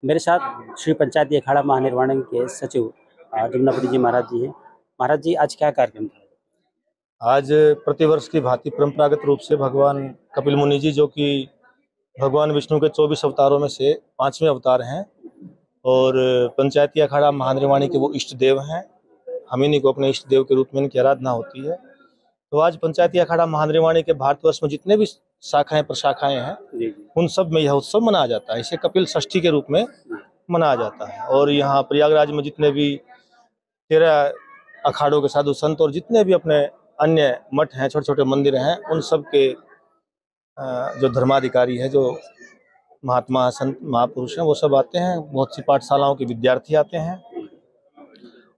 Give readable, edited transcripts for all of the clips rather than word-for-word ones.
मेरे साथ श्री पंचायती अखाड़ा महानिर्वाण के सचिव जमुनापति जी महाराज जी हैं। महाराज जी, आज क्या कार्यक्रम था? आज प्रतिवर्ष की भांति परंपरागत रूप से भगवान कपिल मुनि जी, जो कि भगवान विष्णु के 24 अवतारों में से 5वें अवतार हैं और पंचायती अखाड़ा महानिर्वाणी के वो इष्ट देव हैं। हम इन्हीं को अपने इष्ट देव के रूप में इनकी आराधना होती है। तो आज पंचायती अखाड़ा महानिर्वाणी के भारतवर्ष में जितने भी शाखाएं प्रशाखाएं हैं, उन सब में यह उत्सव मनाया जाता है। इसे कपिल षष्ठी के रूप में मनाया जाता है। और यहाँ प्रयागराज में जितने भी 13 अखाड़ों के साधु संत और जितने भी अपने अन्य मठ हैं, छोटे छोटे मंदिर हैं, उन सब के जो धर्माधिकारी हैं, जो महात्मा संत महापुरुष हैं, वो सब आते हैं। बहुत सी पाठशालाओं के विद्यार्थी आते हैं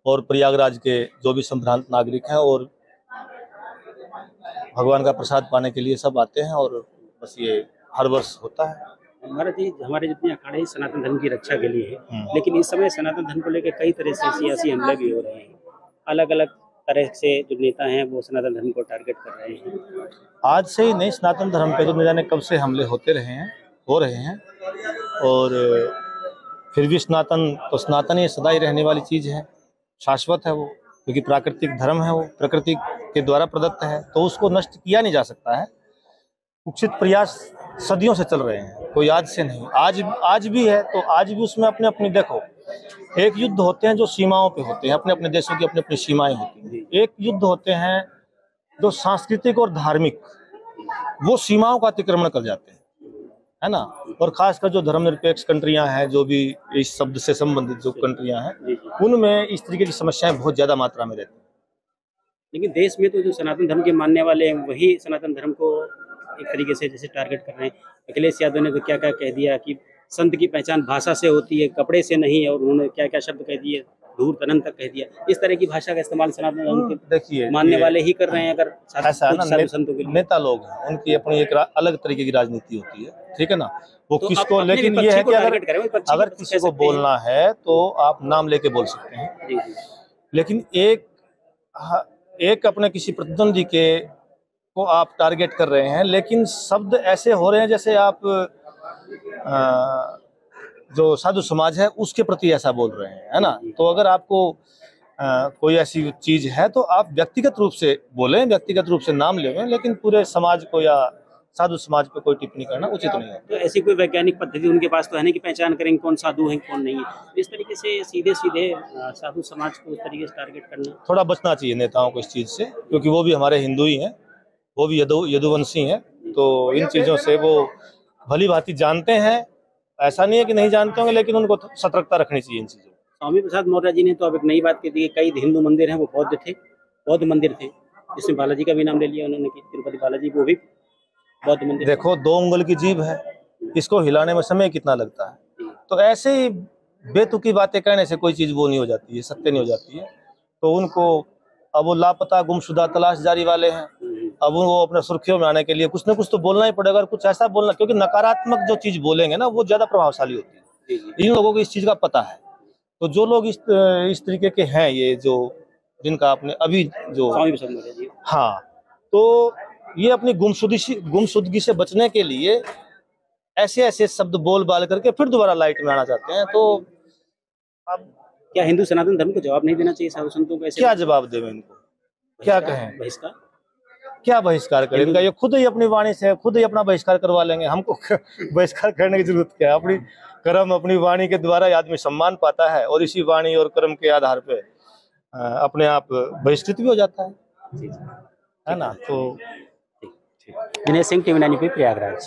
और प्रयागराज के जो भी संभ्रांत नागरिक हैं और भगवान का प्रसाद पाने के लिए सब आते हैं। और बस ये हर वर्ष होता है। महाराज जी, हमारे जितने अखाड़े सनातन धर्म की रक्षा के लिए है, लेकिन इस समय सनातन धर्म को लेकर कई तरह से सियासी हमले भी हो रहे हैं। अलग अलग तरह से जो नेता हैं वो सनातन धर्म को टारगेट कर रहे हैं। आज से ही नहीं, सनातन धर्म पे तो न जाने कब से हमले होते रहे हैं, हो रहे हैं। और फिर भी सनातन तो सनातन ही सदा ही रहने वाली चीज है, शाश्वत है वो, क्योंकि प्राकृतिक धर्म है, वो प्रकृति के द्वारा प्रदत्त है, तो उसको नष्ट किया नहीं जा सकता है। कुक्षित प्रयास सदियों से चल रहे हैं, कोई आज से नहीं। आज भी है, तो आज भी उसमें अपने अपनी देखो, एक युद्ध होते हैं जो सीमाओं पे होते हैं, अपने अपने देशों की अपनी अपनी सीमाएं होती हैं। एक युद्ध होते हैं जो सांस्कृतिक और धार्मिक, वो सीमाओं का अतिक्रमण कर जाते हैं, है ना। और खासकर जो धर्मनिरपेक्ष कंट्रियां हैं, जो भी इस शब्द से संबंधित जो कंट्रियां हैं, उनमें इस तरीके की समस्याएं बहुत ज्यादा मात्रा में रहती हैं। लेकिन देश में तो जो सनातन धर्म के मानने वाले हैं वही सनातन धर्म को एक तरीके से जैसे टारगेट कर रहे हैं। अखिलेश यादव ने तो क्या क्या कह दिया कि संत की पहचान भाषा से होती है, कपड़े से नहीं, और उन्होंने क्या क्या शब्द कह दिए, धूर तनन तक कह दिया। इस तरह की भाषा का इस्तेमाल सनातन धर्म के देखिए मानने वाले ही कर रहे हैं। अगर ऐसा ना, संतों के नेता लोग हैं, उनकी अपनी एक अलग तरीके की राजनीति होती है, ठीक है ना। वो तो किसको, लेकिन ये है कि अगर किसी को बोलना है तो आप नाम लेके बोल सकते हैं। लेकिन एक अपने किसी प्रतिद्वंदी के को आप टारगेट कर रहे हैं, लेकिन शब्द ऐसे हो रहे हैं जैसे आप जो साधु समाज है उसके प्रति ऐसा बोल रहे हैं, है ना। तो अगर आपको कोई ऐसी चीज है तो आप व्यक्तिगत रूप से बोलें, व्यक्तिगत रूप से नाम लें, लेकिन पूरे समाज को या साधु समाज पे कोई टिप्पणी करना उचित नहीं है। तो ऐसी कोई वैज्ञानिक पद्धति उनके पास तो है नहीं कि पहचान करेंगे कौन साधु है कौन नहीं है। इस तरीके से सीधे सीधे साधु समाज को उस तरीके से टारगेट करना, थोड़ा बचना चाहिए नेताओं को इस चीज से, क्योंकि वो भी हमारे हिंदू ही हैं, वो भी यदुवंशी हैं। तो इन चीजों से वो भली भांति जानते हैं, ऐसा नहीं है कि नहीं जानते होंगे, लेकिन उनको सतर्कता रखनी चाहिए इन चीजों। स्वामी प्रसाद मौर्य जी ने तो अब एक नई बात कह दी, कई हिंदू मंदिर हैं वो बौद्ध मंदिर थे, जिसमें बालाजी का भी नाम ले लिया उन्होंने कि तिरुपति बालाजी वो भी बौद्ध मंदिर। देखो, 2 उंगल की जीभ है, इसको हिलाने में समय कितना लगता है। तो ऐसे ही बेतुकी बातें कहने से कोई चीज वो नहीं हो जाती है, सत्य नहीं हो जाती है। तो उनको अब वो लापता गुमशुदा तलाश जारी वाले हैं, अब वो अपने सुर्खियों में आने के लिए कुछ न कुछ तो बोलना ही पड़ेगा। कुछ ऐसा बोलना, क्योंकि नकारात्मक जो चीज बोलेंगे ना वो ज्यादा प्रभावशाली होती है। इन लोगों को इस चीज का पता है। तो जो लोग इस तरीके के हैं, ये जो जिनका आपने अभी जो, हाँ, तो ये अपनी गुमशुदगी से बचने के लिए ऐसे ऐसे शब्द बोल बाल करके फिर दोबारा लाइट में आना चाहते हैं। तो अब क्या हिंदू सनातन धर्म को जवाब नहीं देना चाहिए साधु संतों को? ऐसे क्या जवाब दें इनको, क्या कहें? क्या बहिष्कार करेंगे? ये खुद ही अपनी वाणी से खुद ही अपना बहिष्कार करवा लेंगे। हमको बहिष्कार करने की जरूरत क्या है? अपनी कर्म अपनी वाणी के द्वारा आदमी सम्मान पाता है, और इसी वाणी और कर्म के आधार पे अपने आप बहिष्कृत भी हो जाता है ना। तो दिनेश सिंह, TV 9 प्रयागराज।